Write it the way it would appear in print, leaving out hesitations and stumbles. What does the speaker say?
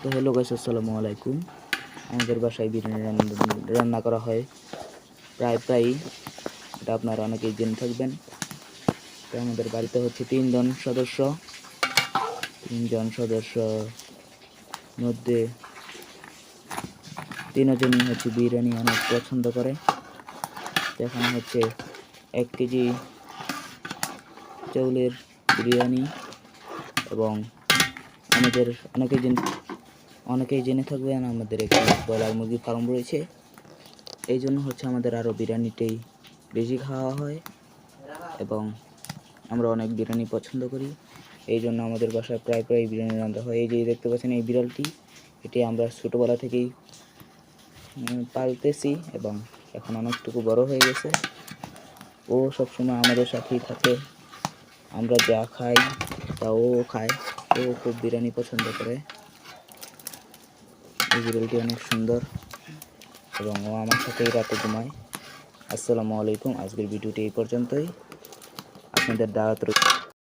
তো hello guys, আসসালামু আলাইকুম। আমাদের বাসায় বিরিয়ানি রান্না করা হয় প্রায়ই, এটা আপনারা অনেকেই জেনে থাকবেন। তো আমাদের বাড়িতে হচ্ছে তিনজন সদস্য মধ্যে তিনজনই হচ্ছে বিরিয়ানি অনেক পছন্দ করে। তো এখানে হচ্ছে 1 কেজি চাউলের বিরিয়ানি, এবং আমাদের অনেকেই জেনে থাকবেন আমাদের একটি ব্রয়লার মুরগি ফার্ম রয়েছে। এই জন্য হচ্ছে আমাদের আরও বিরিয়ানিটাই বেশি খাওয়া হয়, এবং আমরা অনেক বিরিয়ানি পছন্দ করি। এই জন্য আমাদের বাসায় প্রায় বিরিয়ানি রান্না হয়। এই যে দেখতে পাচ্ছেন এই বিড়ালটি, এটি আমরা ছোটোবেলা থেকেই পালতেছি, এবং এখন অনেকটুকু বড় হয়ে গেছে। ও সবসময় আমাদের সাথেই থাকে, আমরা যা খাই তা ও খায়। ও খুব বিরিয়ানি পছন্দ করে। এই বিড়ালটি অনেক সুন্দর, এবং ও আমার সাথেই রাতে ঘুমায়। আসসালামু আলাইকুম। আজকের ভিডিওটি এই পর্যন্তই। আপনাদের দাওয়াত